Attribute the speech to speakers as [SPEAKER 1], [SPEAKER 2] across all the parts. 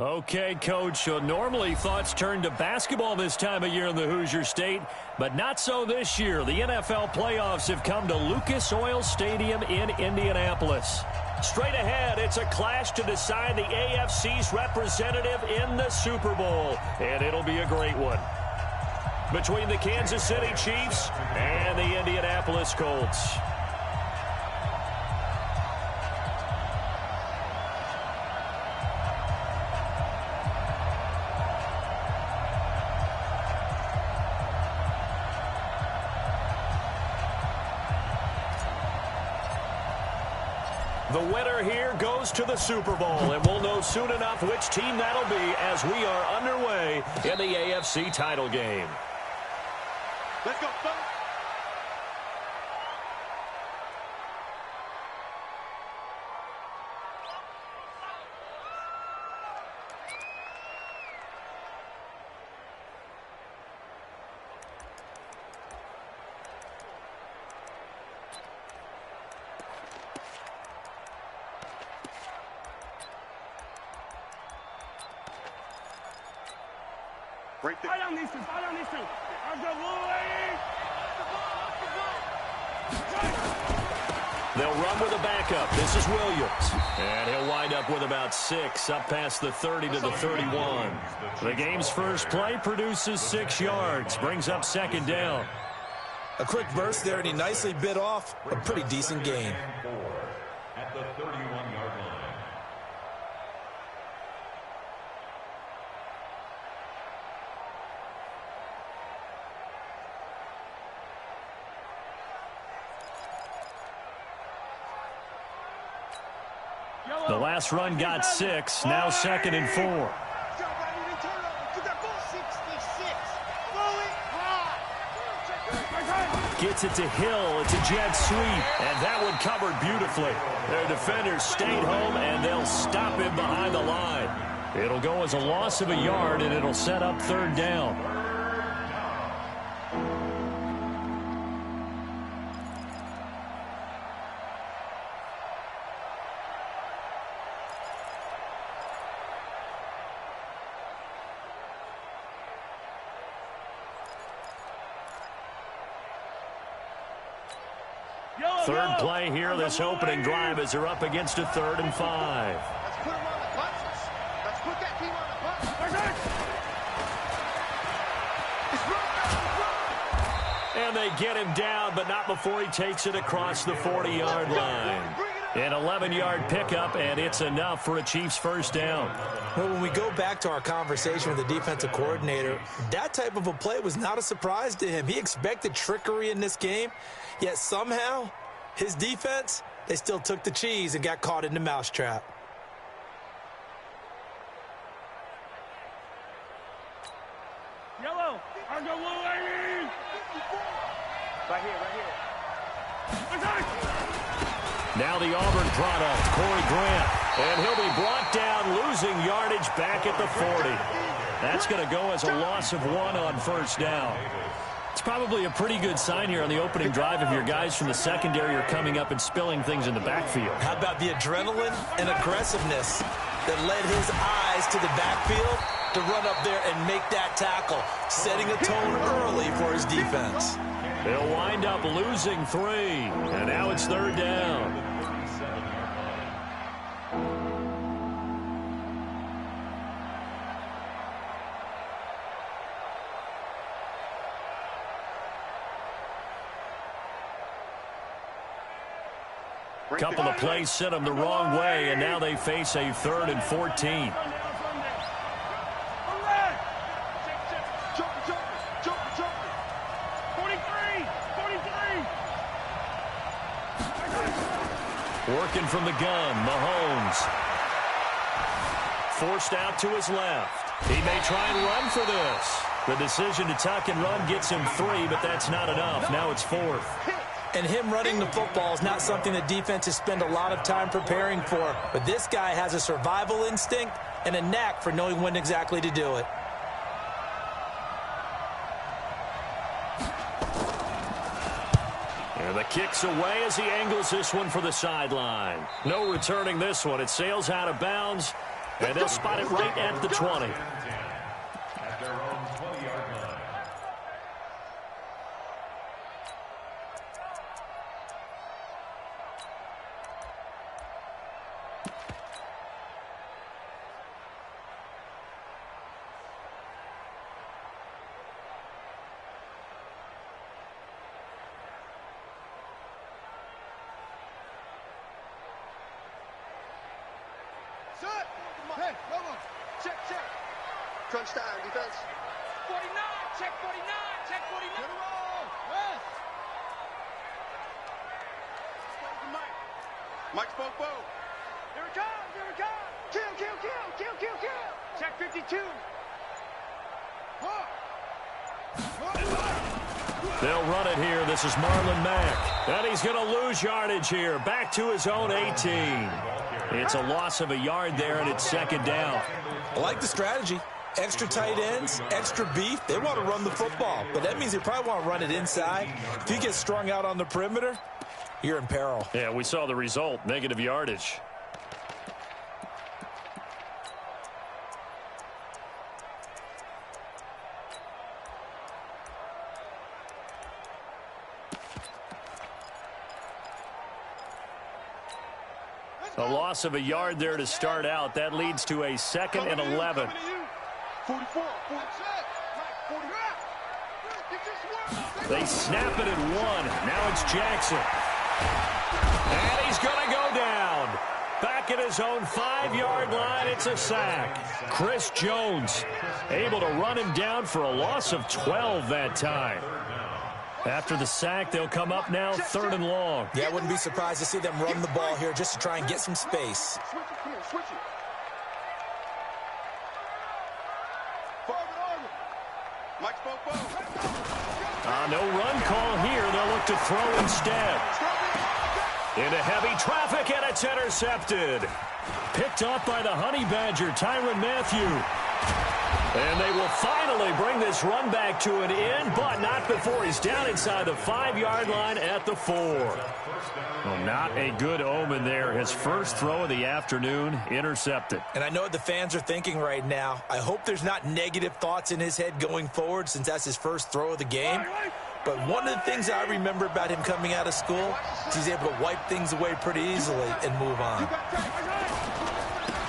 [SPEAKER 1] Okay, Coach, so normally thoughts turn to basketball this time of year in the Hoosier State, but not so this year. The NFL playoffs have come to Lucas Oil Stadium in Indianapolis. Straight ahead, it's a clash to decide the AFC's representative in the Super Bowl, and it'll be a great one. Between the Kansas City Chiefs and the Indianapolis Colts. The winner here goes to the Super Bowl, and we'll know soon enough which team that'll be as we are underway in the AFC title game.
[SPEAKER 2] Let's go, folks. Right there. Fight on these two. Fight on these two. Let's go, Louie.
[SPEAKER 1] They'll run with a backup. This is Williams. And he'll wind up with about 6 up past the 30 to the 31. The game's first play produces 6 yards. Brings up second down.
[SPEAKER 3] A quick burst there, and he nicely bit off a pretty decent gain.
[SPEAKER 4] At the 31-yard line.
[SPEAKER 1] The last run got 6, now 2nd and 4. Gets it to Hill. It's a jet sweep, and that one covered beautifully. Their defenders stayed home, and they'll stop him behind the line. It'll go as a loss of a yard, and it'll set up 3rd down. Third play here, this opening drive, as they're up against a 3rd and 5.
[SPEAKER 2] Let's put him on the punches. Let's put that team on the punches.
[SPEAKER 1] And they get him down, but not before he takes it across the 40-yard line. An 11-yard pickup, and it's enough for a Chiefs first down.
[SPEAKER 3] Well, when we go back to our conversation with the defensive coordinator, that type of a play was not a surprise to him. He expected trickery in this game, yet somehow his defense, they still took the cheese and got caught in the mousetrap.
[SPEAKER 2] Yellow. I'll go Louie. Right here, right here.
[SPEAKER 1] Now the Auburn product, Corey Grant. And he'll be brought down, losing yardage back at the 40. That's going to go as a loss of 1 on first down. It's probably a pretty good sign here on the opening drive if your guys from the secondary are coming up and spilling things in the backfield.
[SPEAKER 3] How about the adrenaline and aggressiveness that led his eyes to the backfield to run up there and make that tackle, setting a tone early for his defense.
[SPEAKER 1] They'll wind up losing 3, and now it's 3rd down. Couple of plays sent them the wrong way, and now they face a 3rd and 14. Working from the gun, Mahomes. Forced out to his left. He may try and run for this. The decision to tuck and run gets him 3, but that's not enough. Now it's 4th.
[SPEAKER 3] And him running the football is not something the defenses spend a lot of time preparing for. But this guy has a survival instinct and a knack for knowing when exactly to do it.
[SPEAKER 1] And the kick's away as he angles this one for the sideline. No returning this one. It sails out of bounds. And they'll spot it right at the 20.
[SPEAKER 4] At their own 20-yard line.
[SPEAKER 2] Hey, come on. Check, check.
[SPEAKER 5] Crunch time, defense.
[SPEAKER 2] 49, check 49, check 49. Get it all. Yes.
[SPEAKER 5] Mike spoke both.
[SPEAKER 2] Here it comes, here it comes. Kill, kill, kill, kill, kill, kill. Check 52.
[SPEAKER 1] They'll run it here. This is Marlon Mack. And he's going to lose yardage here. Back to his own 18. It's a loss of a yard there, and it's second down.
[SPEAKER 3] I like the strategy. Extra tight ends, extra beef. They want to run the football, but that means they probably want to run it inside. If you get strung out on the perimeter, you're in peril.
[SPEAKER 1] Yeah, we saw the result, negative yardage. A loss of a yard there to start out. That leads to a 2nd and 11.
[SPEAKER 5] 44, 46.
[SPEAKER 1] They snap it at 1. Now it's Jackson. And he's going to go down. Back at his own 5-yard line, it's a sack. Chris Jones able to run him down for a loss of 12 that time. After the sack, they'll come up now 3rd and long.
[SPEAKER 3] Yeah, I wouldn't be surprised to see them run the ball here just to try and get some space.
[SPEAKER 5] Switch it, come here, switch it. Mike spoke both.
[SPEAKER 1] No run call here. They'll look to throw instead. Into heavy traffic, and it's intercepted. Picked up by the Honey Badger, Tyrann Mathieu. And they will finally bring this run back to an end, but not before he's down inside the 5-yard line at the 4. Well, not a good omen there. His first throw of the afternoon intercepted.
[SPEAKER 3] And I know what the fans are thinking right now. I hope there's not negative thoughts in his head going forward since that's his first throw of the game. But one of the things I remember about him coming out of school is he's able to wipe things away pretty easily and move on.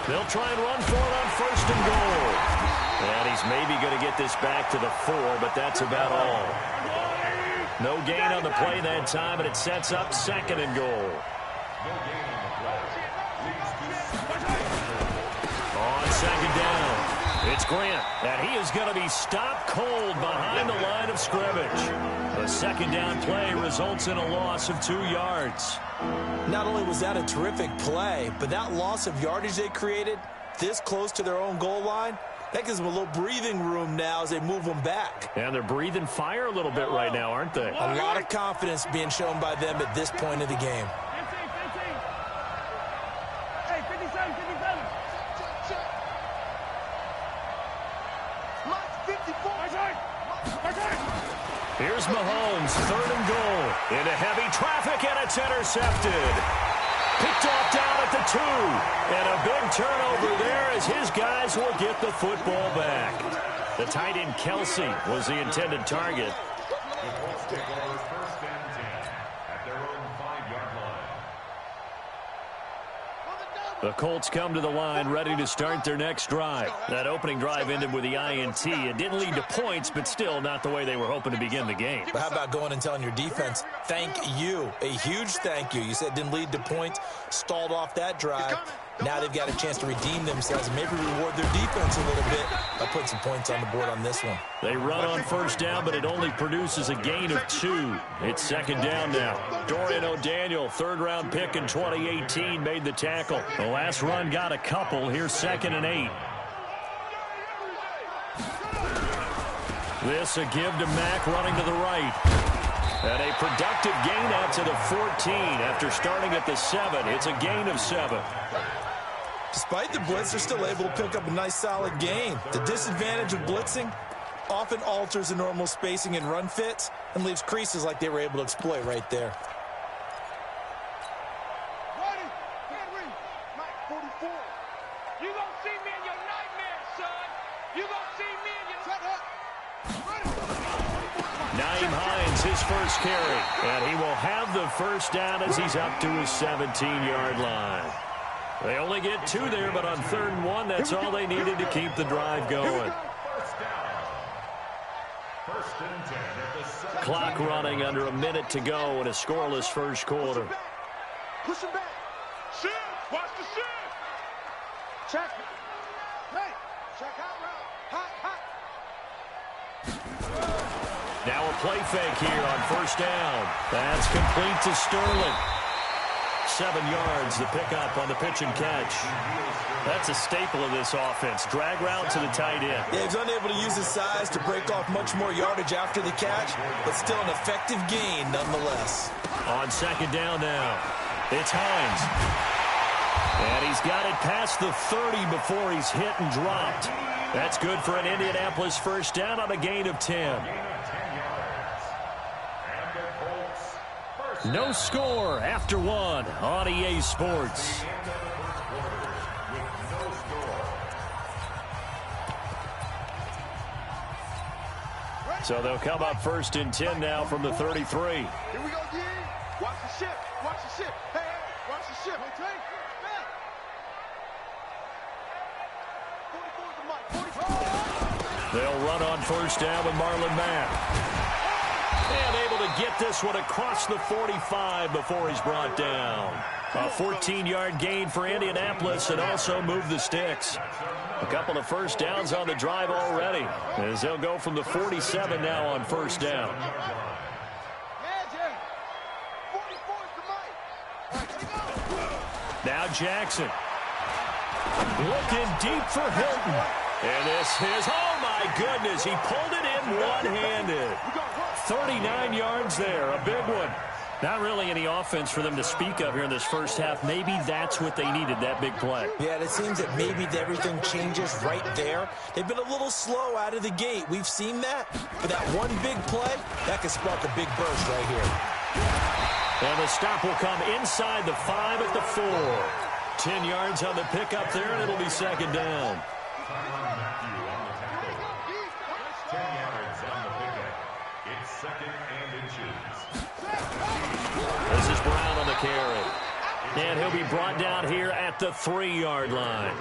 [SPEAKER 1] They'll try and run for it on 1st and goal. And he's maybe going to get this back to the 4, but that's about all. No gain on the play that time, and it sets up 2nd and goal. On 2nd down, it's Grant, and he is going to be stopped cold behind the line of scrimmage. The 2nd down play results in a loss of 2 yards.
[SPEAKER 3] Not only was that a terrific play, but that loss of yardage they created this close to their own goal line, that gives them a little breathing room now as they move them back.
[SPEAKER 1] And they're breathing fire a little bit right now, aren't they?
[SPEAKER 3] A lot of confidence being shown by them at this point of the game.
[SPEAKER 2] 15. Hey, 57, 57.
[SPEAKER 5] Mike 54.
[SPEAKER 1] Here's Mahomes, 3rd and goal. Into heavy traffic, and it's intercepted. Picked off down at the 2. And a big turnover there as his guys will get the football back. The tight end Kelsey was the intended target.
[SPEAKER 4] Take over 1st and 10 at their own 5-yard line.
[SPEAKER 1] The Colts come to the line ready to start their next drive. That opening drive ended with the INT. It didn't lead to points, but still not the way they were hoping to begin the game.
[SPEAKER 3] But how about going and telling your defense, thank you, a huge thank you. You said it didn't lead to points, stalled off that drive. Now they've got a chance to redeem themselves and maybe reward their defense a little bit by putting some points on the board on this one.
[SPEAKER 1] They run on 1st down, but it only produces a gain of 2. It's 2nd down now. Dorian O'Daniel, 3rd-round pick in 2018, made the tackle. The last run got a couple. Here's 2nd and 8. This a give to Mack running to the right. And a productive gain out to the 14 after starting at the 7. It's a gain of 7.
[SPEAKER 3] Despite the blitz, they're still able to pick up a nice, solid gain. The disadvantage of blitzing often alters the normal spacing and run fits and leaves creases like they were able to exploit right there.
[SPEAKER 2] You gonna see me in your nightmares, son. You gonna see me in your...
[SPEAKER 1] Naeem Hines, his first carry. And he will have the first down as he's up to his 17-yard line. They only get 2 there, but on 3rd and 1, that's all they needed to keep the drive going. Clock running under a minute to go in a scoreless first quarter.
[SPEAKER 5] Push him back.
[SPEAKER 2] Shift. Watch the shift.
[SPEAKER 5] Check. Hey, check out route. Hot, hot.
[SPEAKER 1] Now a play fake here on 1st down. That's complete to Sterling. 7 yards, the pickup on the pitch and catch. That's a staple of this offense. Drag route to the tight end.
[SPEAKER 3] Yeah, he's unable to use his size to break off much more yardage after the catch, but still an effective gain nonetheless.
[SPEAKER 1] On 2nd down now, it's Hines. And he's got it past the 30 before he's hit and dropped. That's good for an Indianapolis first down on a gain of 10. No score after 1 on EA Sports. So they'll come up 1st and 10 now from the 33.
[SPEAKER 5] Here we go, yeah. Watch the shift. Watch the shift. Hey, hey, watch the shift. Wait, back. 44 is the mic. 44.
[SPEAKER 1] They'll run on 1st down with Marlon Mack. And able to get this one across the 45 before he's brought down. A 14-yard gain for Indianapolis and also move the sticks. A couple of first downs on the drive already as they'll go from the 47 now on 1st down. Now Jackson. Looking deep for Hilton. And this is, oh my goodness, he pulled it in one-handed. 39 yards there, a big one. Not really any offense for them to speak of here in this first half. Maybe that's what they needed, that big play.
[SPEAKER 3] Yeah, it seems that maybe everything changes right there. They've been a little slow out of the gate. We've seen that. But that one big play, that could spark a big burst right here.
[SPEAKER 1] And the stop will come inside the 5 at the 4. 10 yards on the pickup there, and it'll be 2nd down.
[SPEAKER 4] 10 yards on the pickup. It's 2nd and inches.
[SPEAKER 1] This is Brown on the carry. And he'll be brought down here at the 3-yard line.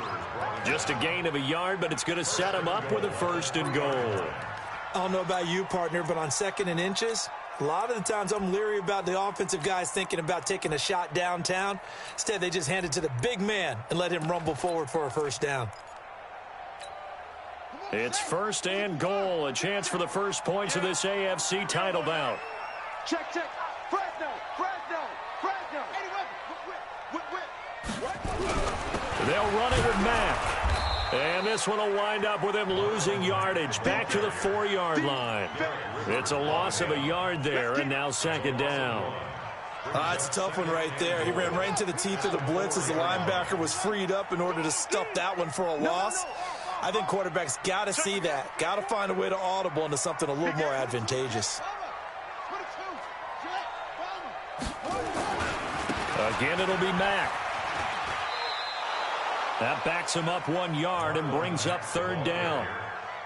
[SPEAKER 1] Just a gain of a yard, but it's going to set him up with a 1st and goal.
[SPEAKER 3] I don't know about you, partner, but on 2nd and inches, a lot of the times I'm leery about the offensive guys thinking about taking a shot downtown. Instead, they just hand it to the big man and let him rumble forward for a 1st down.
[SPEAKER 1] It's 1st and goal, a chance for the first points of this AFC title bout.
[SPEAKER 5] Check, check. Fresno.
[SPEAKER 1] They'll run it with Mack. And this one will wind up with him losing yardage back to the 4-yard line. It's a loss of a yard there, and now 2nd down.
[SPEAKER 3] That's a tough one right there. He ran right into the teeth of the blitz as the linebacker was freed up in order to stuff that one for a loss. I think quarterbacks got to see that. Got to find a way to audible into something a little more advantageous.
[SPEAKER 1] Again, it'll be Mack. That backs him up 1 yard and brings up 3rd down.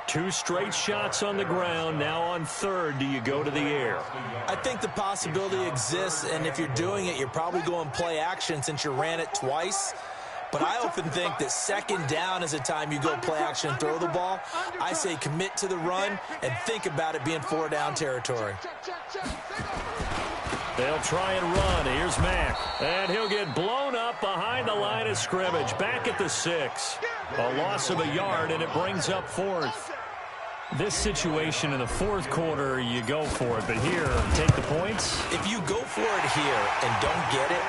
[SPEAKER 1] 2 straight shots on the ground. Now on 3rd, do you go to the air?
[SPEAKER 3] I think the possibility exists, and if you're doing it, you're probably going play action since you ran it twice. But I often think that 2nd down is a time you go play action and throw the ball. I say commit to the run and think about it being 4-down territory.
[SPEAKER 1] They'll try and run. Here's Mack. And he'll get blown up behind the line of scrimmage. Back at the 6. A loss of a yard, and it brings up 4th. This situation in the 4th quarter, you go for it. But here, take the points.
[SPEAKER 3] If you go for it here and don't get it,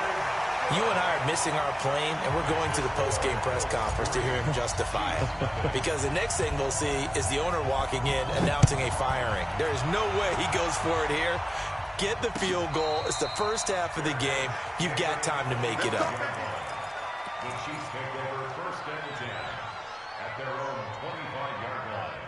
[SPEAKER 3] you and I are missing our plane, and we're going to the post-game press conference to hear him justify it. Because the next thing we'll see is the owner walking in announcing a firing. There is no way he goes for it here. Get the field goal. It's the first half of the game. You've got time to make it up.
[SPEAKER 4] The Chiefs take over 1st and 10 at their own 25-yard line.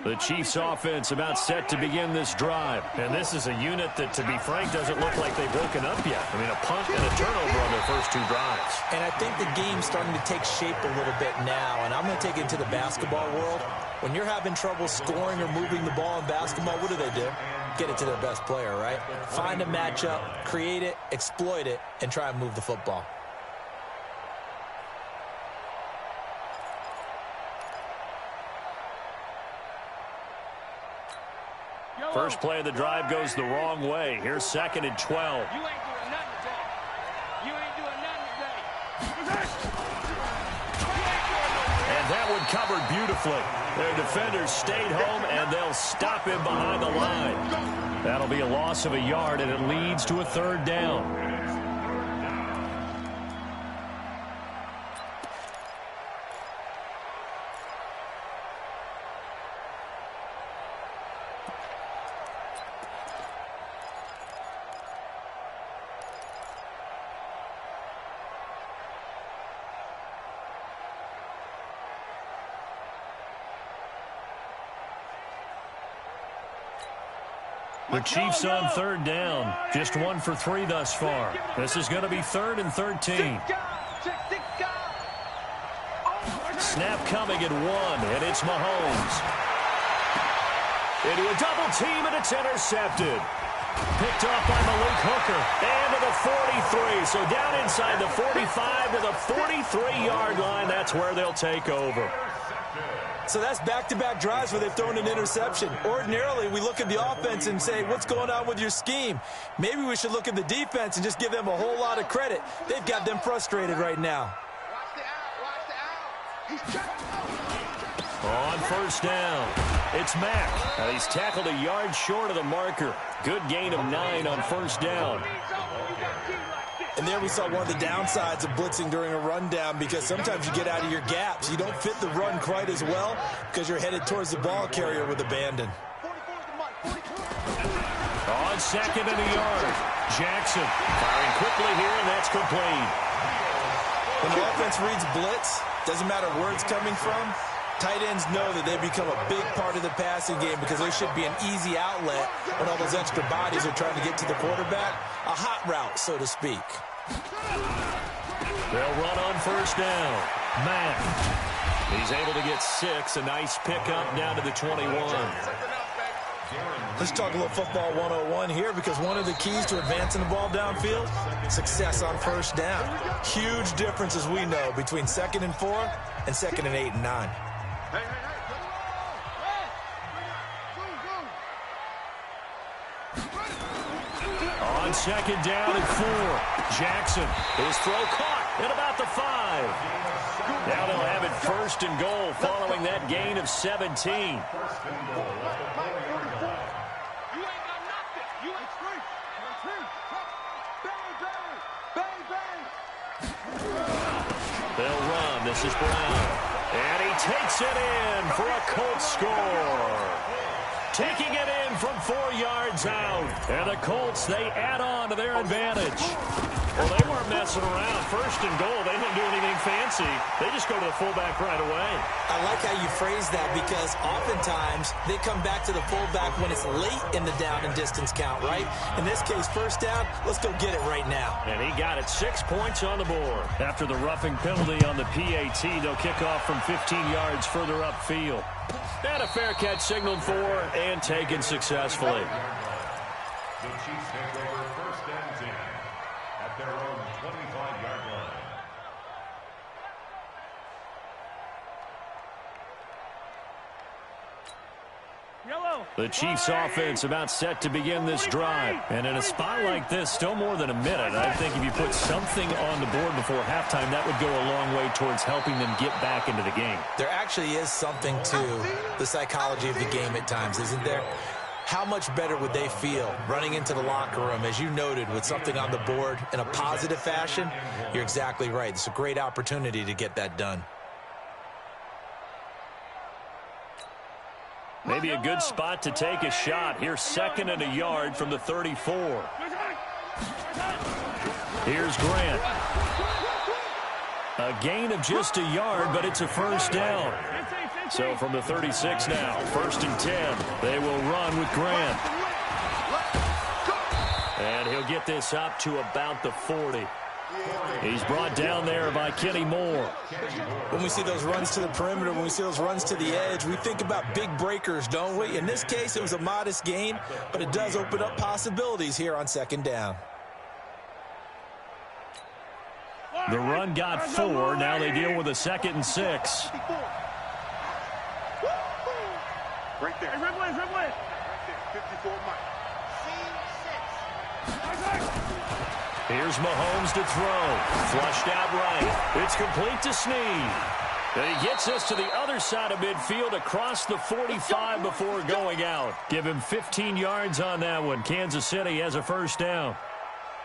[SPEAKER 1] The Chiefs offense about set to begin this drive. And this is a unit that, to be frank, doesn't look like they've woken up yet. I mean, a punt and a turnover on their first two drives.
[SPEAKER 3] And I think the game's starting to take shape a little bit now. And I'm going to take it into the basketball world. When you're having trouble scoring or moving the ball in basketball, what do? Get it to their best player, right? Find a matchup, create it, exploit it, and try and move the football.
[SPEAKER 1] First play of the drive goes the wrong way. Here's 2nd and 12.
[SPEAKER 2] You ain't doing nothing today. You ain't doing nothing today.
[SPEAKER 1] And that one covered beautifully. Their defenders stayed home, and they'll stop him behind the line. That'll be a loss of a yard, and it leads to a 3rd down. The Chiefs on 3rd down. Just 1 for 3 thus far. This is going to be 3rd and 13. Snap coming at 1, and it's Mahomes. Into a double team, and it's intercepted. Picked off by Malik Hooker. And to the 43. So down inside the 45 to the 43-yard line. That's where they'll take over.
[SPEAKER 3] So that's back-to-back drives where they've thrown an interception. Ordinarily, we look at the offense and say, what's going on with your scheme? Maybe we should look at the defense and just give them a whole lot of credit. They've got them frustrated right now.
[SPEAKER 1] On 1st down, it's Mack. Now he's tackled a yard short of the marker. Good gain of 9 on 1st down.
[SPEAKER 3] And there we saw one of the downsides of blitzing during a rundown, because sometimes you get out of your gaps. You don't fit the run quite as well because you're headed towards the ball carrier with abandon.
[SPEAKER 1] On 2nd and a yard, Jackson firing quickly here, and that's complete.
[SPEAKER 3] When the offense reads blitz, doesn't matter where it's coming from, tight ends know that they become a big part of the passing game because they should be an easy outlet when all those extra bodies are trying to get to the quarterback. A hot route, so to speak.
[SPEAKER 1] They'll run on 1st down. Mack. He's able to get 6. A nice pickup down to the 21.
[SPEAKER 3] Let's talk a little football 101 here, because one of the keys to advancing the ball downfield, success on 1st down. Huge difference, as we know, between 2nd and 4 and 2nd and 8 and 9.
[SPEAKER 1] On 2nd down and 4, Jackson. His throw caught at about the 5. Now they'll have it 1st and goal following that gain of 17. They'll run. This is Brown. And he takes it in for a Colts score. Taking it in from 4 yards out. And the Colts, they add on to their advantage. Well, they weren't messing around. 1st and goal, they don't do anything fancy. They just go to the fullback right away.
[SPEAKER 3] I like how you phrase that, because oftentimes they come back to the fullback when it's late in the down and distance count, right? In this case, 1st down, let's go get it right now.
[SPEAKER 1] And he got it. 6 points on the board. After the roughing penalty on the PAT, they'll kick off from 15 yards further upfield. And a fair catch signaled for and taken successfully.
[SPEAKER 4] The Chiefs take over 1st and 10 at their own 25-yard line.
[SPEAKER 1] The Chiefs offense about set to begin this drive. And in a spot like this, still more than a minute. I think if you put something on the board before halftime, that would go a long way towards helping them get back into the game.
[SPEAKER 3] There actually is something to the psychology of the game at times, isn't there? How much better would they feel running into the locker room, as you noted, with something on the board in a positive fashion? You're exactly right. It's a great opportunity to get that done.
[SPEAKER 1] Maybe a good spot to take a shot. Here's 2nd and a yard from the 34. Here's Grant. A gain of just a yard, but it's a 1st down. So from the 36 now, 1st and 10. They will run with Grant. And he'll get this up to about the 40. He's brought down there by Kenny Moore.
[SPEAKER 3] When we see those runs to the perimeter, when we see those runs to the edge, we think about big breakers, don't we? In this case, it was a modest gain, but it does open up possibilities here on 2nd down.
[SPEAKER 1] The run got 4. Now they deal with a 2nd and 6.
[SPEAKER 5] Right there. Right there. 54 Mike.
[SPEAKER 1] Here's Mahomes to throw. Flushed out right. It's complete to Snead. And he gets us to the other side of midfield across the 45 before going out. Give him 15 yards on that one. Kansas City has a 1st down.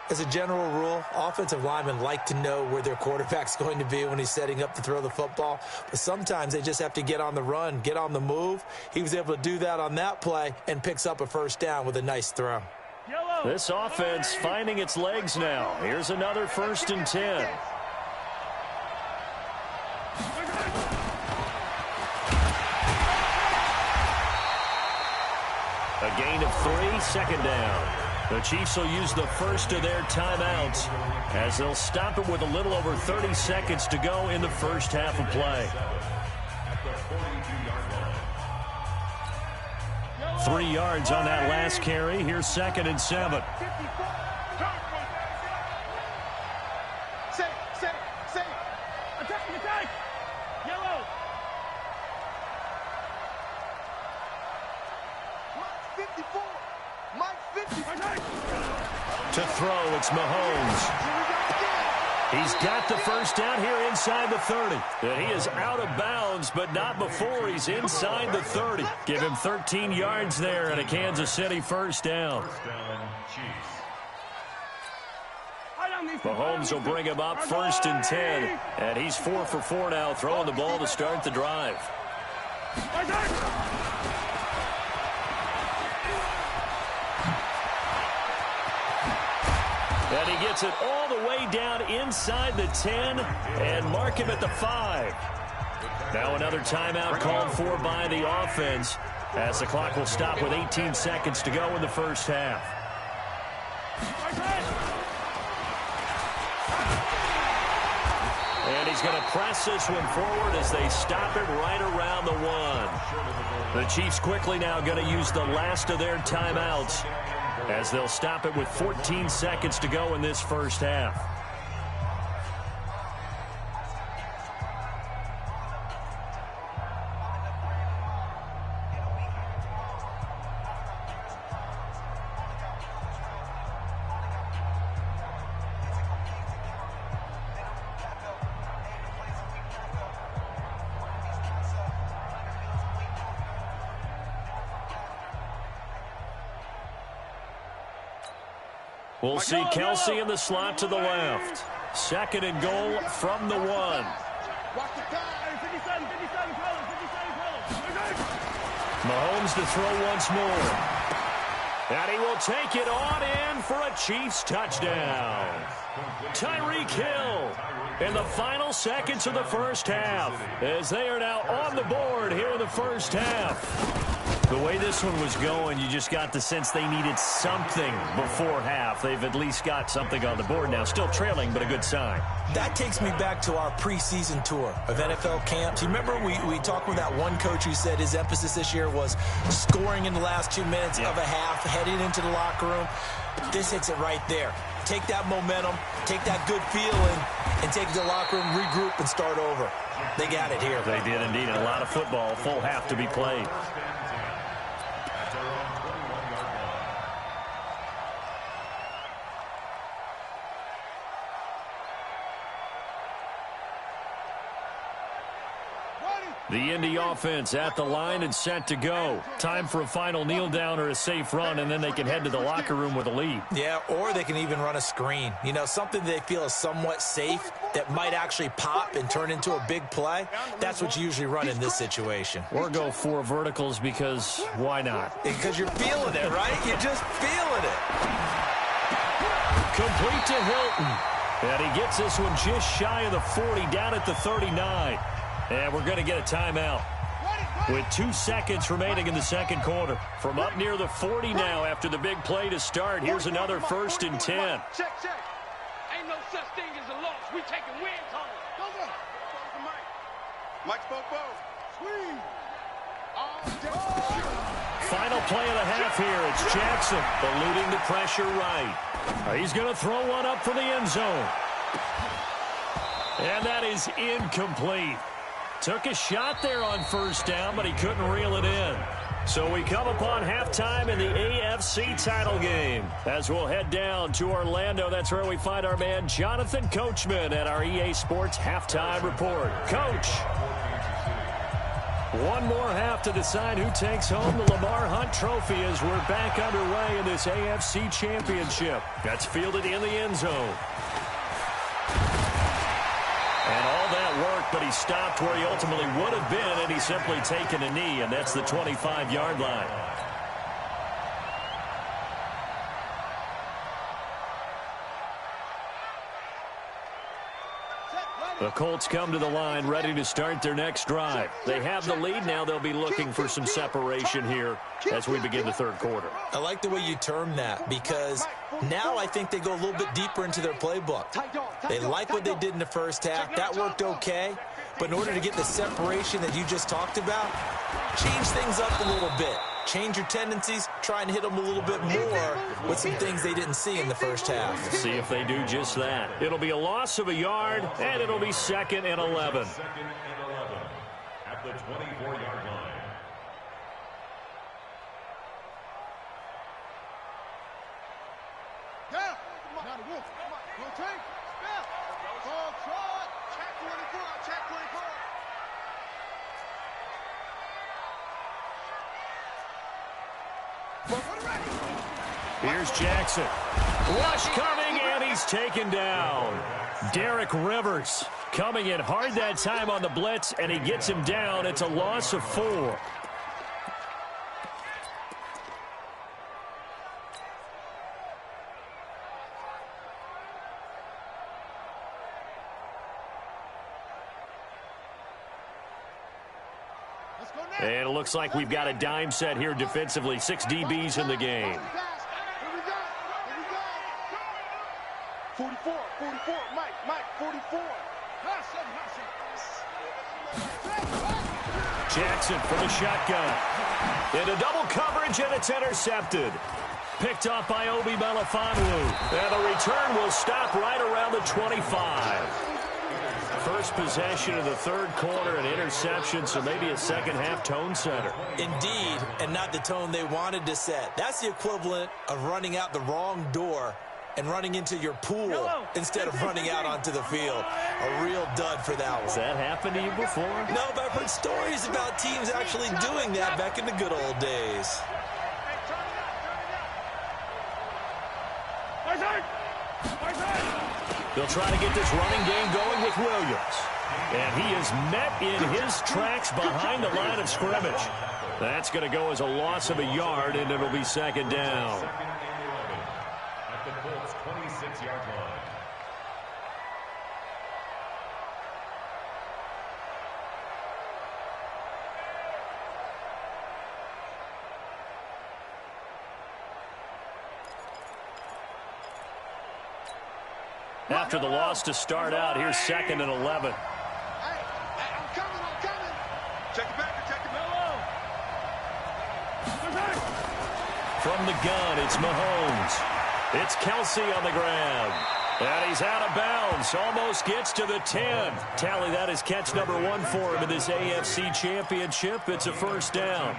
[SPEAKER 3] As a general rule, offensive linemen like to know where their quarterback's going to be when he's setting up to throw the football. But sometimes they just have to get on the run, get on the move. He was able to do that on that play and picks up a 1st down with a nice throw.
[SPEAKER 1] This offense finding its legs now. Here's another 1st and 10. A gain of 3, 2nd down. The Chiefs will use the first of their timeouts as they'll stop it with a little over 30 seconds to go in the first half of play. 3 yards on that last carry. Here's 2nd and 7.
[SPEAKER 5] Safe. Attack. Yellow. Mike 54. Mike 54.
[SPEAKER 1] To throw, it's Mahomes. He's got the 1st down here inside the 30. And he is out of bounds, but not before he's inside the 30. Give him 13 yards there and a Kansas City 1st down. Mahomes will bring him up 1st and 10. And he's 4 for 4 now, throwing the ball to start the drive. And he gets it all the way down inside the 10 and mark him at the 5. Now another timeout called for by the offense as the clock will stop with 18 seconds to go in the first half. And he's going to press this one forward as they stop it right around the 1. The Chiefs quickly now going to use the last of their timeouts as they'll stop it with 14 seconds to go in this first half. We'll see Kelsey in the slot to the left. 2nd and goal from the 1. Mahomes to throw once more. And he will take it on in for a Chiefs touchdown. Tyreek Hill in the final seconds of the first half as they are now on the board here in the first half. The way this one was going, you just got the sense they needed something before half. They've at least got something on the board now. Still trailing, but a good sign.
[SPEAKER 3] That takes me back to our preseason tour of NFL camps. You remember we talked with that one coach who said his emphasis this year was scoring in the last 2 minutes of a half, heading into the locker room. This hits it right there. Take that momentum, take that good feeling, and take it to the locker room, regroup, and start over. They got it here.
[SPEAKER 1] They did indeed. A lot of football, full half to be played. The Indy offense at the line and set to go. Time for a final kneel down or a safe run, and then they can head to the locker room with a lead.
[SPEAKER 3] Yeah, or they can even run a screen. You know, something they feel is somewhat safe that might actually pop and turn into a big play. That's what you usually run in this situation.
[SPEAKER 1] Or go 4 verticals because why not?
[SPEAKER 3] Because you're feeling it, right? You're just feeling it.
[SPEAKER 1] Complete to Hilton. And he gets this one just shy of the 40, down at the 39. And we're going to get a timeout. with 2 seconds remaining in the second quarter. From up near the 40 now after the big play to start. Here's another 1st and 10.
[SPEAKER 2] Check. Ain't no such thing as a loss. We taking wins home. Go. Mike Bobo. Squeeze.
[SPEAKER 1] Final play of the half here. It's Jackson eluding the pressure right. He's going to throw one up for the end zone. And that is incomplete. Took a shot there on 1st down, but he couldn't reel it in. So we come upon halftime in the AFC title game. As we'll head down to Orlando, that's where we find our man Jonathan Coachman at our EA Sports Halftime Report. Coach. One more half to decide who takes home the Lamar Hunt Trophy as we're back underway in this AFC Championship. That's fielded in the end zone. And all that work, but he stopped where he ultimately would have been, and he's simply taken a knee, and that's the 25-yard line. The Colts come to the line ready to start their next drive. They have the lead now. They'll be looking for some separation here as we begin the third quarter.
[SPEAKER 3] I like the way you term that because now I think they go a little bit deeper into their playbook. They like what they did in the first half. That worked okay. But in order to get the separation that you just talked about, change things up a little bit. Change your tendencies, try and hit them a little bit more with some things they didn't see in the first half.
[SPEAKER 1] See if they do just that. It'll be a loss of a yard, and it'll be 2nd and 11.
[SPEAKER 4] 2nd and 11 at the 24-yard line.
[SPEAKER 5] Down. Now the wolf. Go take. Spell. Go try. Check 24. Check 24.
[SPEAKER 1] Here's Jackson. Rush coming, and he's taken down. Derek Rivers coming in hard that time on the blitz, and he gets him down. It's a loss of 4. And it looks like we've got a dime set here defensively. 6 DBs in the game.
[SPEAKER 5] 44, Mike, 44.
[SPEAKER 1] Jackson from the shotgun. Into double coverage, and it's intercepted. Picked off by Obi Melifonwu. And the return will stop right around the 25. First possession of the third quarter, an interception, so maybe a second-half tone setter.
[SPEAKER 3] Indeed, and not the tone they wanted to set. That's the equivalent of running out the wrong door and running into your pool instead of running out onto the field. A real dud for that one.
[SPEAKER 1] Has that happened to you before?
[SPEAKER 3] No, but I've heard stories about teams actually doing that back in the good old days.
[SPEAKER 1] They'll try to get this running game going with Williams. And he is met in his tracks behind the line of scrimmage. That's going to go as a loss of a yard, and it'll be 2nd down.
[SPEAKER 4] 2nd and 11 at the Colts' 26-yard line.
[SPEAKER 1] After the loss to start out, here's 2nd and 11.
[SPEAKER 5] Hey, I'm coming. Check it back,
[SPEAKER 1] From the gun, it's Mahomes. It's Kelsey on the grab. And he's out of bounds. Almost gets to the 10. Tally, that is catch number 1 for him in this AFC Championship. It's a 1st down.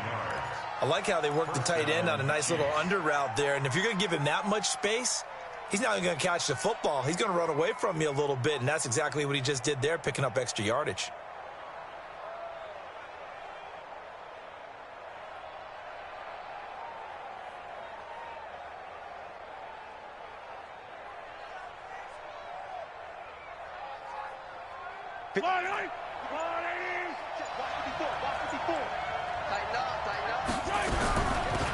[SPEAKER 3] I like how they work the tight end on a nice little under route there. And if you're going to give him that much space, he's not even going to catch the football. He's going to run away from me a little bit, and that's exactly what he just did there, picking up extra yardage.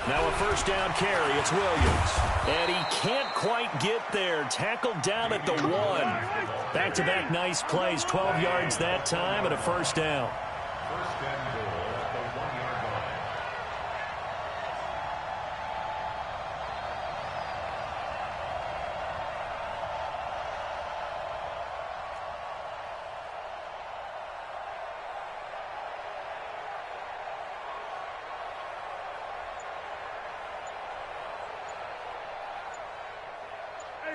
[SPEAKER 1] Now a 1st down carry. It's Williams. And he can't quite get there. Tackled down at the 1. Back-to-back nice plays. 12 yards that time and a 1st down.
[SPEAKER 4] 1st and goal at the 1.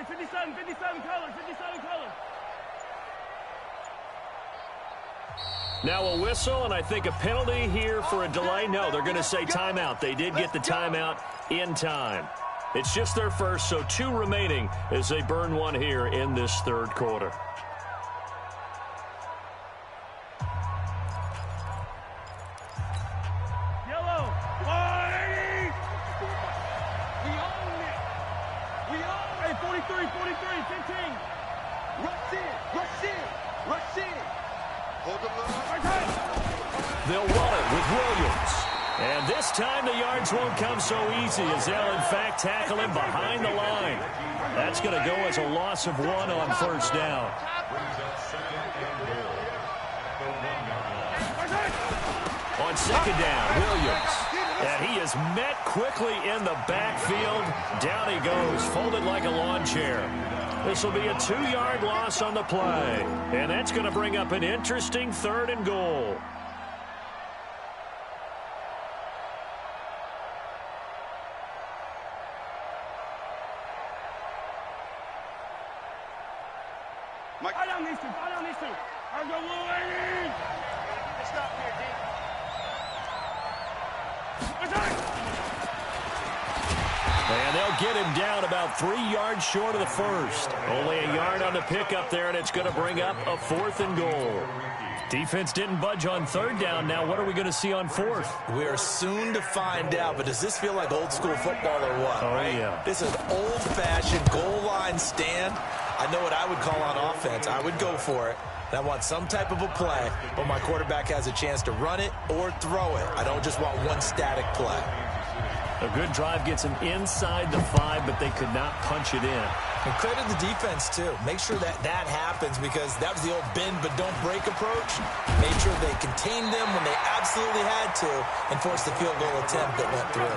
[SPEAKER 2] 57 color, 57 color.
[SPEAKER 1] Now a whistle, and I think a penalty here for a delay. No, they're going to say timeout. They did get the timeout in time. It's just their first, so 2 remaining as they burn one here in this third quarter.
[SPEAKER 2] Yellow, 180. We own it. We own it. 43, 15. Rush in. Hold the line.
[SPEAKER 1] They'll run it with Williams. And this time the yards won't come so easy as they'll, in fact, tackle him behind the line. That's going to go as a loss of 1 on first down. On second down, Williams. And he is met quickly in the backfield. Down he goes, folded like a lawn chair. This will be a 2-yard loss on the play. And that's going to bring up an interesting 3rd and goal.
[SPEAKER 2] I don't need to. I go Louis. Stop here, D.
[SPEAKER 1] And they'll get him down about 3 yards short of the first. Only a yard on the pickup there, and it's going to bring up a 4th and goal. Defense didn't budge on 3rd down. Now what are we going to see on 4th?
[SPEAKER 3] We are soon to find out, but does this feel like old school football or what?
[SPEAKER 1] Oh,
[SPEAKER 3] right?
[SPEAKER 1] Yeah.
[SPEAKER 3] This is old-fashioned goal line stand. I know what I would call on offense. I would go for it. And I want some type of a play where my quarterback has a chance to run it or throw it. I don't just want one static play.
[SPEAKER 1] A good drive gets them inside the 5, but they could not punch it in.
[SPEAKER 3] And credit the defense, too. Make sure that happens because that was the old bend but don't break approach. Made sure they contained them when they absolutely had to and forced the field goal attempt that went through.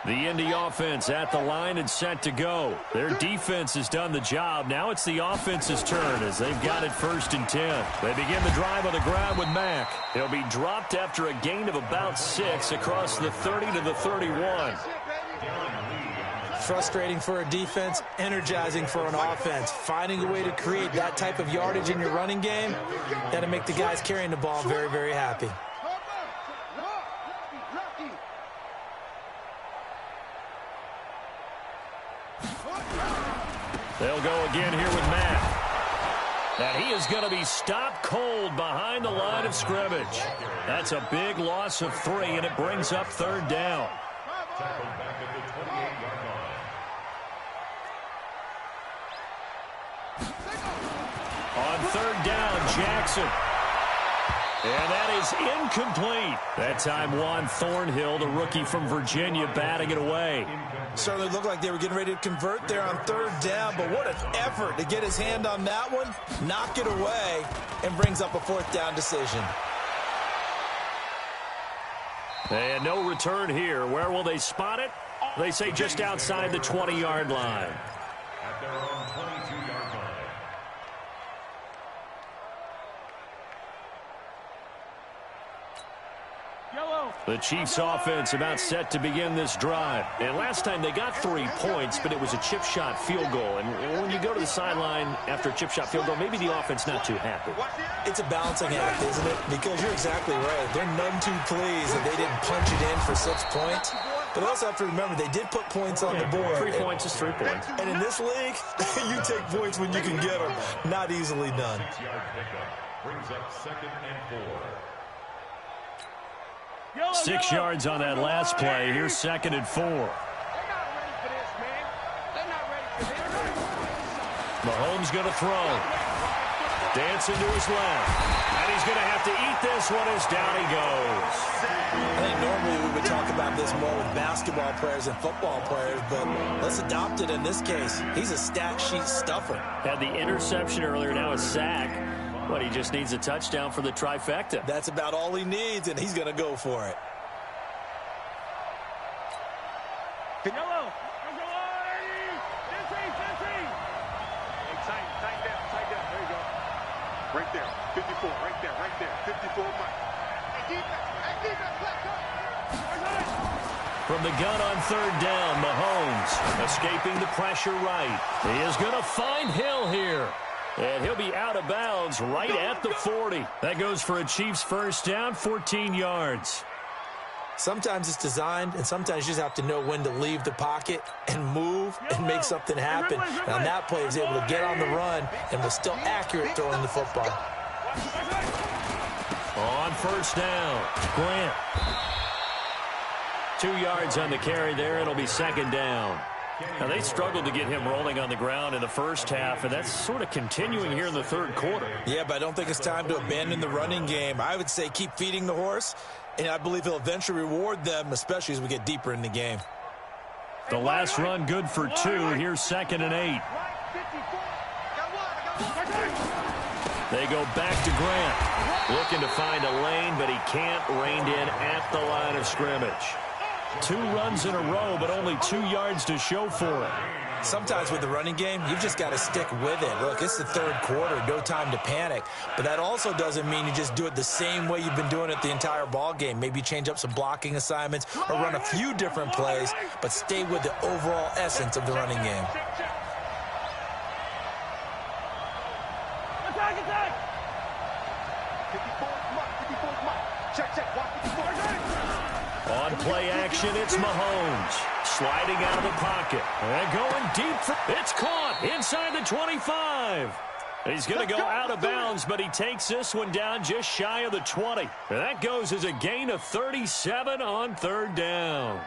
[SPEAKER 1] The Indy offense at the line and set to go. Their defense has done the job. Now it's the offense's turn as they've got it 1st and 10. They begin the drive on the ground with Mack. He'll be dropped after a gain of about 6 across the 30 to the 31.
[SPEAKER 3] Frustrating for a defense, energizing for an offense. Finding a way to create that type of yardage in your running game, that'll make the guys carrying the ball very, very happy.
[SPEAKER 1] They'll go again here with Matt. And he is going to be stopped cold behind the line of scrimmage. That's a big loss of 3, and it brings up 3rd down. On 3rd down, Jackson. And that is incomplete. That time, Juan Thornhill, the rookie from Virginia, batting it away.
[SPEAKER 3] Certainly looked like they were getting ready to convert there on 3rd down, but what an effort to get his hand on that one, knock it away, and brings up a 4th down decision.
[SPEAKER 1] And no return here. Where will they spot it? They say just outside the 20-yard line.
[SPEAKER 4] At their own 22-yard line.
[SPEAKER 1] The Chiefs offense about set to begin this drive. And last time they got 3 points, but it was a chip shot field goal. And when you go to the sideline after a chip shot field goal, maybe the offense not too happy.
[SPEAKER 3] It's a balancing act, isn't it? Because you're exactly right. They're none too pleased that they didn't punch it in for 6 points. But also have to remember, they did put points on the board.
[SPEAKER 1] 3 points is 3 points.
[SPEAKER 3] And in this league, you take points when you can get them. Not easily done.
[SPEAKER 4] 6-yard pickup brings up 2nd and 4.
[SPEAKER 1] 6 yards on that last play. Here's 2nd and 4. Mahomes going to throw. Dancing to his left. And he's going to have to eat this one as down he goes.
[SPEAKER 3] I think normally we would talk about this more with basketball players and football players, but let's adopt it in this case. He's a stat sheet stuffer.
[SPEAKER 1] Had the interception earlier, now a sack. But he just needs a touchdown for the trifecta.
[SPEAKER 3] That's about all he needs, and he's going to go for it.
[SPEAKER 2] Yellow. Tight down. There you go. Break
[SPEAKER 5] there. 54, right there, right there. 54, Mike. Hey, defense, let's go.
[SPEAKER 1] From the gun on third down, Mahomes escaping the pressure right. He is going to find Hill here. And he'll be out of bounds right at the 40. That goes for a Chiefs first down, 14 yards.
[SPEAKER 3] Sometimes it's designed, and sometimes you just have to know when to leave the pocket and move and make something happen. And on that play, he was able to get on the run and was still accurate throwing the football.
[SPEAKER 1] On first down, Grant. 2 yards on the carry there. It'll be second down. Now, they struggled to get him rolling on the ground in the first half, and that's sort of continuing here in the third quarter.
[SPEAKER 3] Yeah, but I don't think it's time to abandon the running game. I would say keep feeding the horse, and I believe he'll eventually reward them, especially as we get deeper in the game.
[SPEAKER 1] The last run good for 2. Here's 2nd and 8. They go back to Grant. Looking to find a lane, but he can't. Reined in at the line of scrimmage. 2 runs in a row, but only 2 yards to show for it.
[SPEAKER 3] Sometimes with the running game, you've just got to stick with it. Look, it's the third quarter, no time to panic. But that also doesn't mean you just do it the same way you've been doing it the entire ball game. Maybe change up some blocking assignments or run a few different plays, but stay with the overall essence of the running game.
[SPEAKER 2] Attack, attack!
[SPEAKER 5] 54, Mike. Check. Watch 54.
[SPEAKER 1] On play action, it's Mahomes. Sliding out of the pocket. And going deep. It's caught inside the 25. He's going to go out of bounds, but he takes this one down just shy of the 20. And that goes as a gain of 37 on third down.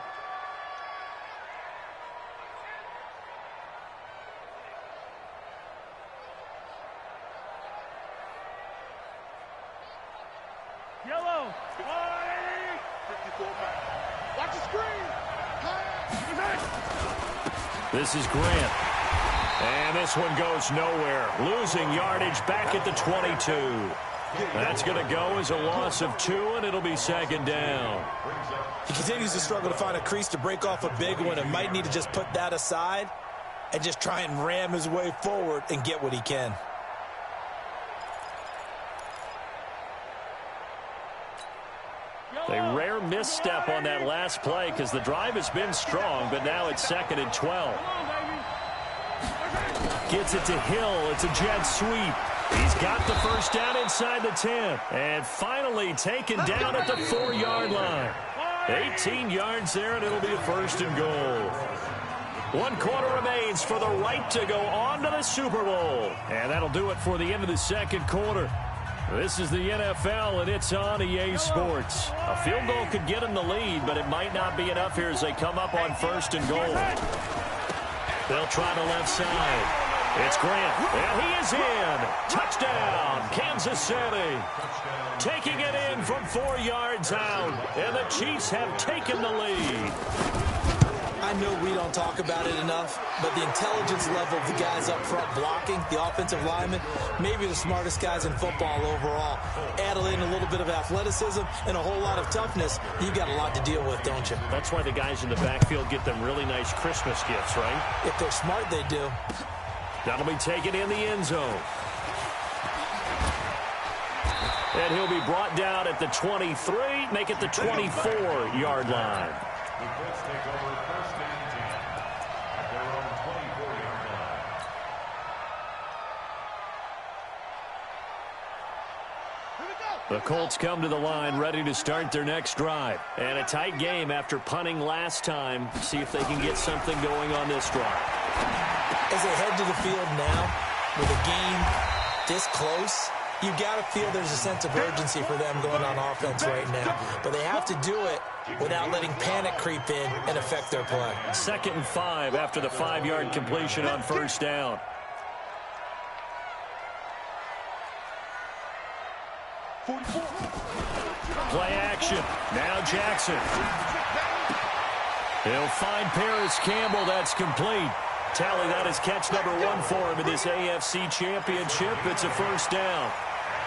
[SPEAKER 2] Yellow.
[SPEAKER 5] 54, Mike. Watch the screen.
[SPEAKER 1] This is Grant. And this one goes nowhere. Losing yardage back at the 22. That's going to go as a loss of 2, and it'll be second down.
[SPEAKER 3] He continues to struggle to find a crease to break off a big one and might need to just put that aside and just try and ram his way forward and get what he can.
[SPEAKER 1] A rare misstep on that last play because the drive has been strong, but now it's 2nd and 12. Gets it to Hill. It's a jet sweep. He's got the first down inside the 10. And finally taken down at the 4-yard line. 18 yards there, and it'll be a first and goal. 1 quarter remains for the right to go on to the Super Bowl. And that'll do it for the end of the second quarter. This is the NFL, and it's on EA Sports. A field goal could get them the lead, but it might not be enough here as they come up on first and goal. They'll try the left side. It's Grant, and he is in. Touchdown, Kansas City. Taking it in from 4 yards out, and the Chiefs have taken the lead.
[SPEAKER 3] I know we don't talk about it enough, but the intelligence level of the guys up front blocking, the offensive linemen, maybe the smartest guys in football overall. Add in a little bit of athleticism and a whole lot of toughness, you got a lot to deal with, don't you?
[SPEAKER 1] That's why the guys in the backfield get them really nice Christmas gifts, right?
[SPEAKER 3] If they're smart, they do.
[SPEAKER 1] That'll be taken in the end zone. And he'll be brought down at the 23, make it the 24-yard line.
[SPEAKER 4] The Colts take over first and 10 at their own 24-yard line.
[SPEAKER 1] The Colts come to the line ready to start their next drive. And a tight game after punting last time. See if they can get something going on this drive.
[SPEAKER 3] As they head to the field now, with a game this close, you got to feel there's a sense of urgency for them going on offense right now. But they have to do it without letting panic creep in and affect their play.
[SPEAKER 1] 2nd and 5 after the 5-yard completion on first down. Play action. Now Jackson. He'll find Paris Campbell. That's complete. Tally, that is catch number 1 for him in this AFC Championship. It's a first down.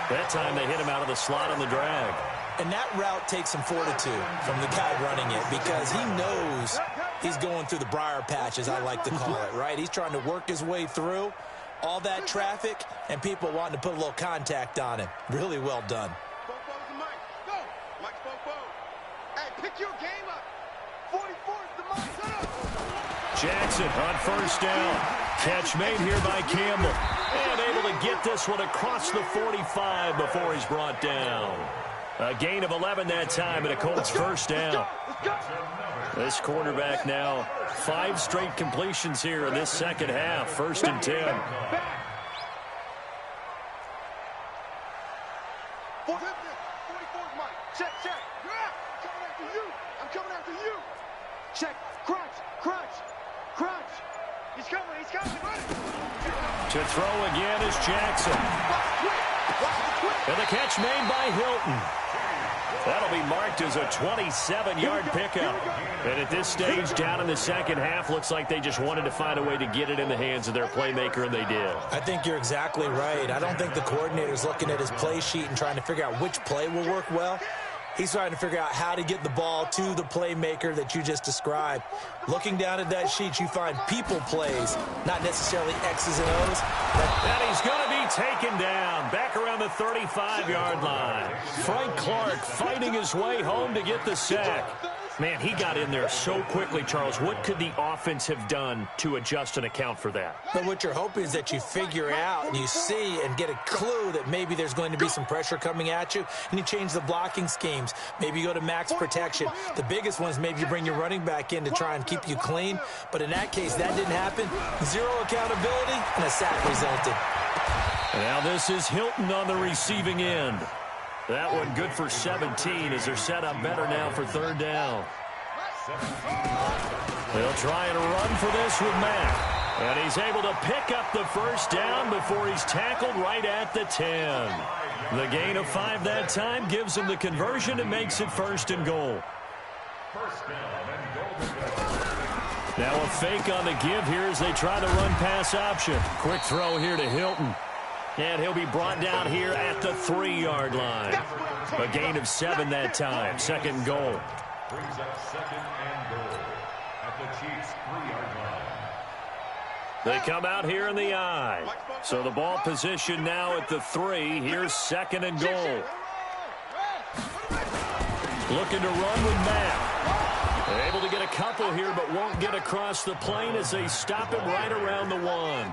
[SPEAKER 1] That time they hit him out of the slot on the drag.
[SPEAKER 3] And that route takes some fortitude from the guy running it because he knows he's going through the briar patch, as I like to call it, right? He's trying to work his way through, All that traffic and people wanting to put a little contact on him. Really well done.
[SPEAKER 5] Bobo's the Mike. Go. Mike's Bobo. Hey, pick your game up. 44 is the Mike. Set up.
[SPEAKER 1] Jackson on first down. Catch made here by Campbell. And able to get this one across the 45 before he's brought down. A gain of 11 that time and a Colts first down. This quarterback now 5 straight completions here in this second half. First and 10.
[SPEAKER 5] 44's Mike. Check, check. I'm coming after you. I'm coming after you. Check. Crunch. He's coming. Run it.
[SPEAKER 1] To throw again is Jackson. And the catch made by Hilton. That'll be marked as a 27-yard pickup. And at this stage, down in the second half, looks like they just wanted to find a way to get it in the hands of their playmaker, and they did.
[SPEAKER 3] I think you're exactly right. I don't think the coordinator's looking at his play sheet and trying to figure out which play will work well. He's trying to figure out how to get the ball to the playmaker that you just described. Looking down at that sheet, you find people plays, not necessarily X's and O's.
[SPEAKER 1] And he's going to be taken down back around the 35-yard line. Frank Clark fighting his way home to get the sack. Man, he got in there so quickly, Charles. What could the offense have done to adjust and account for that?
[SPEAKER 3] But what you're hoping is that you figure out and you see and get a clue that maybe there's going to be some pressure coming at you, and you change the blocking schemes. Maybe you go to max protection. The biggest one is maybe you bring your running back in to try and keep you clean. But in that case, that didn't happen. Zero accountability, and a sack resulted.
[SPEAKER 1] And now this is Hilton on the receiving end. That one good for 17 as they're set up better now for third down. They'll try and run for this with Mack. And he's able to pick up the first down before he's tackled right at the 10. The gain of 5 that time gives him the conversion and makes it first and goal. Now a fake on the give here as they try the run-pass option. Quick throw here to Hilton. And he'll be brought down here at the 3-yard line. A gain of 7 that time. Second and goal.
[SPEAKER 4] Brings up second and goal at the Chiefs' 3-yard line.
[SPEAKER 1] They come out here in the I. So the ball position now at the 3. Here's second and goal. Looking to run with Matt. They're able to get a couple here, but won't get across the plane as they stop him right around the 1.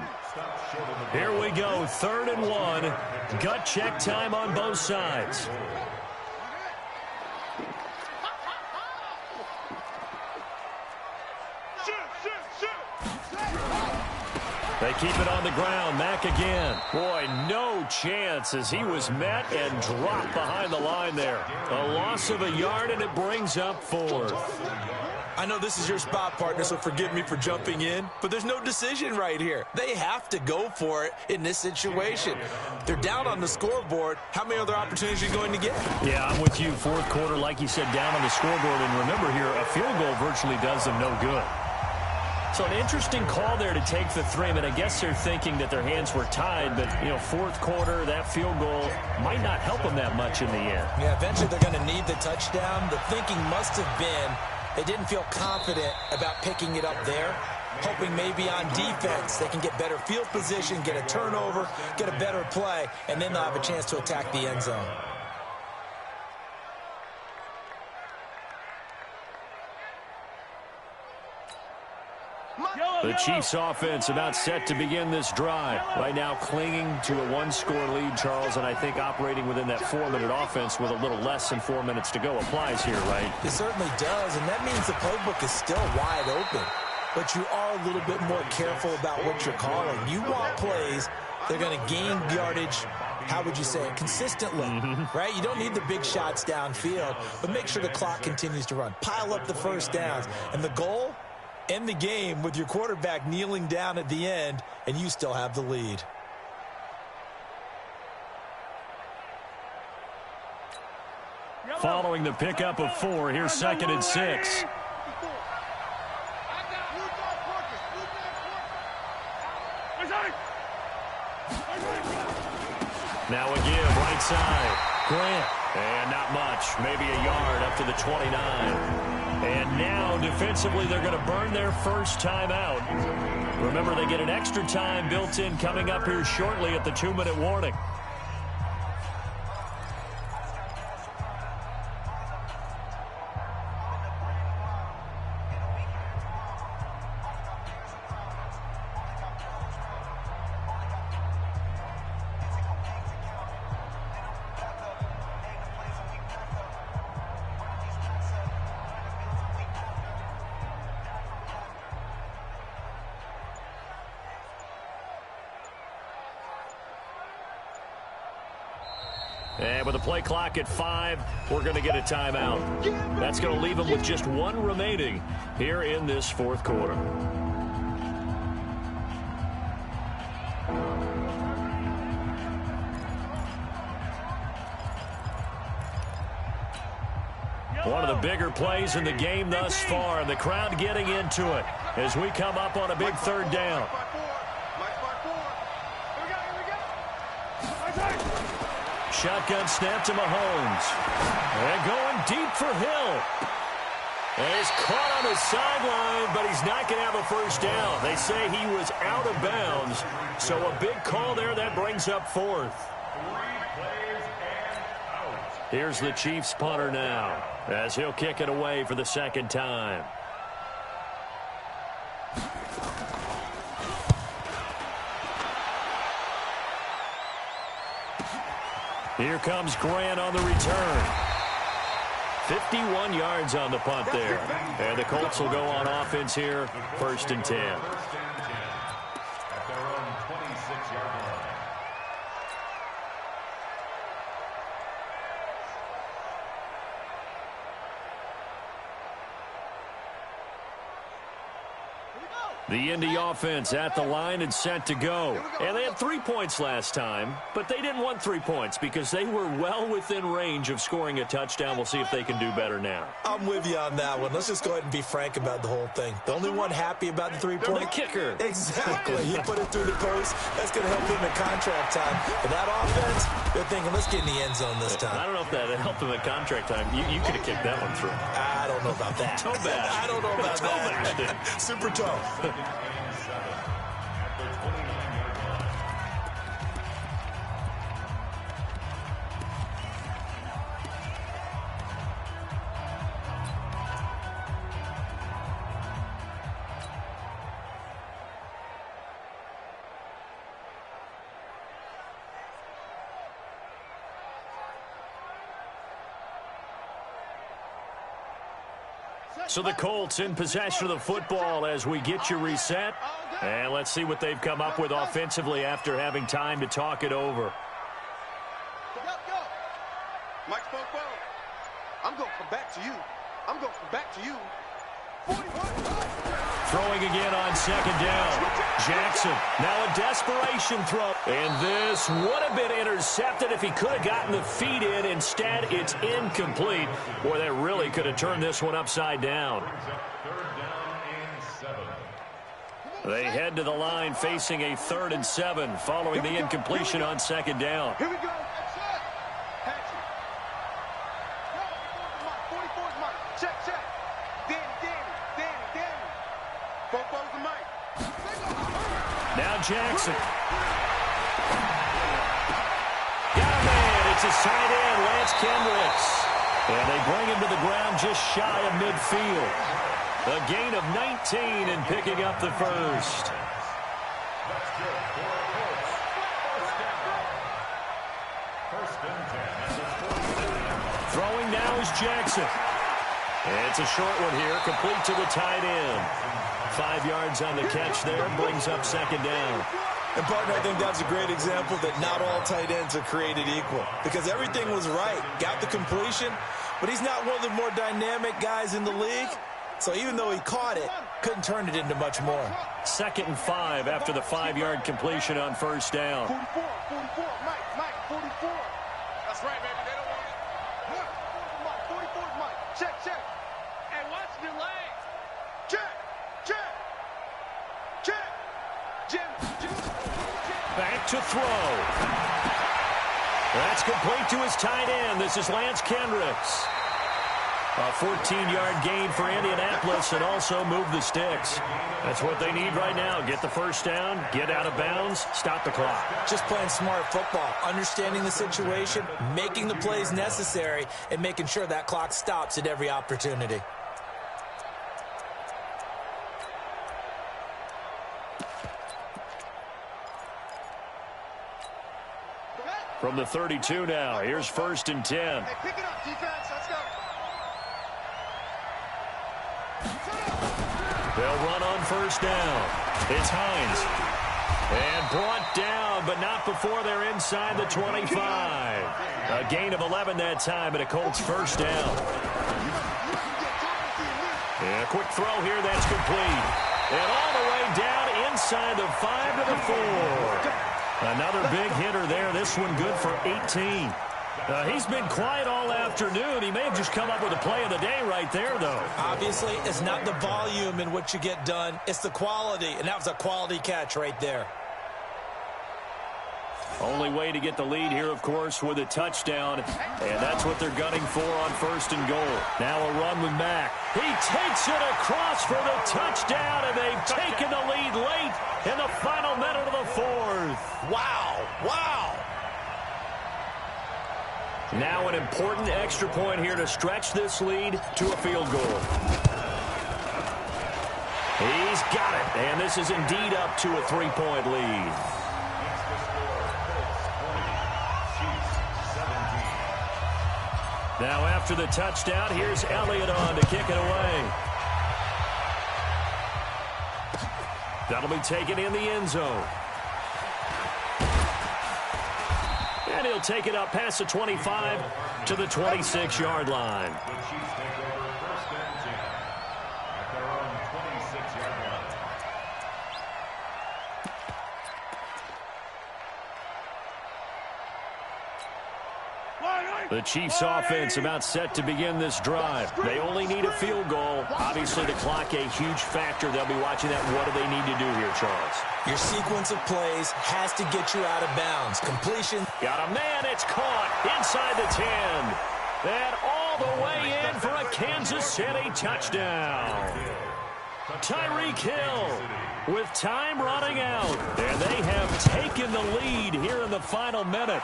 [SPEAKER 1] Here we go, 3rd and 1. Gut check time on both sides. They keep it on the ground. Mack again. Boy, no chance as he was met and dropped behind the line there. A loss of a yard, and it brings up 4th.
[SPEAKER 3] I know this is your spot, partner, so forgive me for jumping in, but there's no decision right here. They have to go for it in this situation. They're down on the scoreboard. How many other opportunities are you going to get?
[SPEAKER 1] Yeah, I'm with you. Fourth quarter, like you said, down on the scoreboard. And remember here, a field goal virtually does them no good. So an interesting call there to take the 3. I mean, I guess they're thinking that their hands were tied, but, you know, fourth quarter, that field goal might not help them that much in the end.
[SPEAKER 3] Yeah, eventually they're going to need the touchdown. The thinking must have been they didn't feel confident about picking it up there, hoping maybe on defense they can get better field position, get a turnover, get a better play, and then they'll have a chance to attack the end zone.
[SPEAKER 1] The Chiefs offense about set to begin this drive. Right now clinging to a 1-score lead, Charles, and I think operating within that 4-minute offense with a little less than 4 minutes to go applies here, right?
[SPEAKER 3] It certainly does, and that means the playbook is still wide open. But you are a little bit more careful about what you're calling. You want plays that are going to gain yardage, how would you say it, consistently, right? You don't need the big shots downfield, but make sure the clock continues to run. Pile up the first downs. And the goal? End the game with your quarterback kneeling down at the end, and you still have the lead.
[SPEAKER 1] Following the pickup of 4, here's second and 6. Now a give, right side. Grant. And not much. Maybe a yard up to the 29. And now, defensively, they're going to burn their first timeout. Remember, they get an extra time built in coming up here shortly at the 2-minute warning. And with the play clock at 5, we're going to get a timeout. That's going to leave them with just one remaining here in this fourth quarter. One of the bigger plays in the game thus far, and the crowd getting into it as we come up on a big third down. Shotgun snap to Mahomes. And going deep for Hill. And he's caught on his sideline, but he's not going to have a first down. They say he was out of bounds. So a big call there that brings up fourth.
[SPEAKER 4] 3 plays and out.
[SPEAKER 1] Here's the Chiefs punter now as he'll kick it away for the second time. Here comes Grant on the return. 51 yards on the punt there. And the Colts will go on offense here, 1st and 10.
[SPEAKER 4] First and 10 at their own 26-yard line.
[SPEAKER 1] The Indy offense at the line and set to go. And they had 3 points last time, but they didn't want 3 points because they were well within range of scoring a touchdown. We'll see if they can do better now.
[SPEAKER 3] I'm with you on that one. Let's just go ahead and be frank about the whole thing. The only one happy about the 3-point.
[SPEAKER 1] The kicker.
[SPEAKER 3] Exactly. He put it through the post. That's going to help him in contract time. But that offense, they're thinking, let's get in the end zone this time.
[SPEAKER 1] I don't know if that helped him in contract time. You could have kicked that one through.
[SPEAKER 3] I don't know about that.
[SPEAKER 1] Toe bash.
[SPEAKER 3] I don't know about
[SPEAKER 1] Toe bashed it.
[SPEAKER 3] that. Super toe.
[SPEAKER 4] And 7 at their 29-yard line.
[SPEAKER 1] So the Colts in possession of the football as we get you reset. And let's see what they've come up with offensively after having time to talk it over.
[SPEAKER 5] Mike spoke well. I'm going to come back to you. I'm going to come back to you. 41.
[SPEAKER 1] Throwing again on second down. Jackson, now a desperation throw. And this would have been intercepted if he could have gotten the feet in. Instead, it's incomplete. Boy, that really could have turned this one upside down.
[SPEAKER 4] Third down and 7.
[SPEAKER 1] They head to the line facing a 3rd and 7 following the incompletion on second down.
[SPEAKER 5] Here we go. That's it. Patch it. Go. 44 is Mike. Check, check. Danny. Football's the Mike.
[SPEAKER 1] Now Jackson. Got a man. It's his tight end, Lance Kendricks. And they bring him to the ground just shy of midfield. A gain of 19 and picking up the first.
[SPEAKER 4] That's good for Colts. First and 10.
[SPEAKER 1] Throwing now is Jackson. It's a short one here, complete to the tight end. 5 yards on the catch there, brings up second down.
[SPEAKER 3] And, partner, I think that's a great example that not all tight ends are created equal because everything was right. Got the completion, but he's not one of the more dynamic guys in the league. So even though he caught it, couldn't turn it into much more.
[SPEAKER 1] 2nd and 5 after the 5-yard completion on first down.
[SPEAKER 5] 44, Mike, 44. That's right, baby. They don't want it. 44 is Mike. Check. And watch the leg. Check. Jim.
[SPEAKER 1] Back to throw. That's complete to his tight end. This is Lance Kendricks. A 14-yard gain for Indianapolis and also move the sticks. That's what they need right now. Get the first down, get out of bounds, stop the clock.
[SPEAKER 3] Just playing smart football, understanding the situation, making the plays necessary, and making sure that clock stops at every opportunity.
[SPEAKER 1] From the 32 now, here's 1st and 10.
[SPEAKER 5] Hey, pick it up, defense. Let's go.
[SPEAKER 1] They'll run on 1st down. It's Hines. And brought down, but not before they're inside the 25. A gain of 11 that time, and a Colts 1st down. And a quick throw here, that's complete. And all the way down inside the 5 to the 4. Another big hitter there. This one good for 18. He's been quiet all afternoon. He may have just come up with a play of the day right there, though.
[SPEAKER 3] Obviously, it's not the volume in what you get done. It's the quality, and that was a quality catch right there.
[SPEAKER 1] Only way to get the lead here, of course, with a touchdown, and that's what they're gunning for on 1st and goal. Now a run with Mack. He takes it across for the touchdown, and they've taken the lead late in the final minute of the 4th.
[SPEAKER 3] Wow, wow.
[SPEAKER 1] Now an important extra point here to stretch this lead to a field goal. He's got it, and this is indeed up to a 3-point lead. Now after the touchdown, here's Elliott on to kick it away. That'll be taken in the end zone. And he'll take it up past the 25 to the 26-yard line.
[SPEAKER 4] The Chiefs take over 1st and 10 at their own 26-yard line.
[SPEAKER 1] The Chiefs offense about set to begin this drive. They only need a field goal. Obviously, the clock a huge factor. They'll be watching that. What do they need to do here, Charles?
[SPEAKER 3] Your sequence of plays has to get you out of bounds. Completion.
[SPEAKER 1] Got a man. It's caught inside the 10. And all the way in for a Kansas City touchdown. Tyreek Hill with time running out. And they have taken the lead here in the final minute.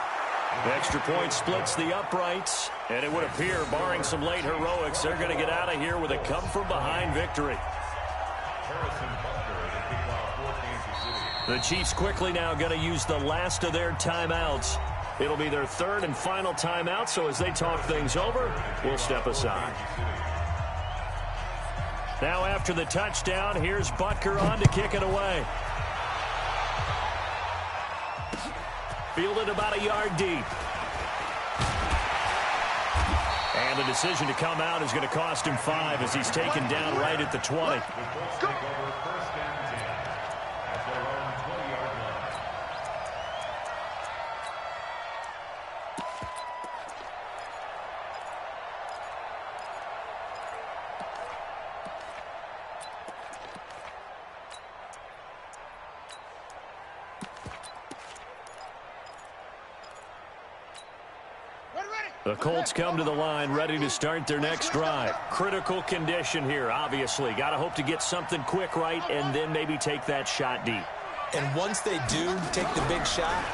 [SPEAKER 1] Extra point splits the uprights, and it would appear, barring some late heroics, they're going to get out of here with a come-from-behind victory. The Chiefs quickly now going to use the last of their timeouts. It'll be their 3rd and final timeout, so as they talk things over, we'll step aside. Now after the touchdown, here's Butker on to kick it away. Fielded about a yard deep. And the decision to come out is going to cost him 5 as he's taken down right at the 20. The Colts come to the line ready to start their next drive. Critical condition here, obviously. Got to hope to get something quick right and then maybe take that shot deep.
[SPEAKER 3] And once they do take the big shot,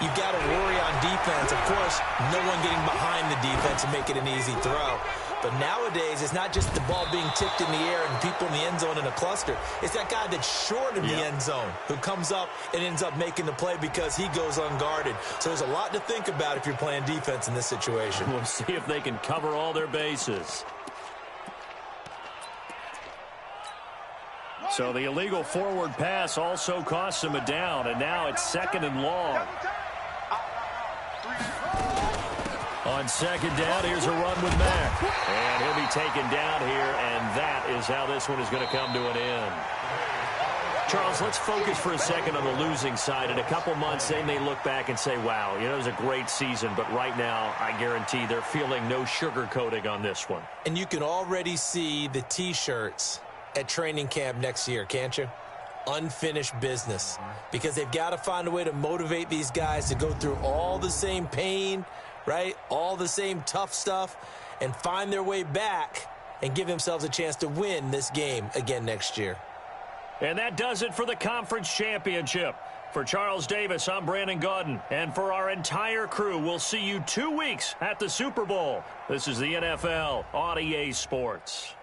[SPEAKER 3] you got to worry on defense. Of course, no one getting behind the defense and make it an easy throw. But nowadays, it's not just the ball being tipped in the air and people in the end zone in a cluster. It's that guy that's short of the end zone who comes up and ends up making the play because he goes unguarded. So there's a lot to think about if you're playing defense in this situation.
[SPEAKER 1] We'll see if they can cover all their bases. So the illegal forward pass also costs him a down, and now it's 2nd and long. On 2nd down, here's a run with Mack. And he'll be taken down here, and that is how this one is going to come to an end. Charles, let's focus for a second on the losing side. In a couple months, they may look back and say, wow, you know, it was a great season. But right now, I guarantee they're feeling no sugarcoating on this one.
[SPEAKER 3] And you can already see the T-shirts at training camp next year, can't you? unfinished business because they've got to find a way to motivate these guys to go through all the same pain, right? All the same tough stuff and find their way back and give themselves a chance to win this game again next year.
[SPEAKER 1] And that does it for the conference championship. For Charles Davis, I'm Brandon Gaudin. And for our entire crew, we'll see you 2 weeks at the Super Bowl. This is the NFL on EA Sports.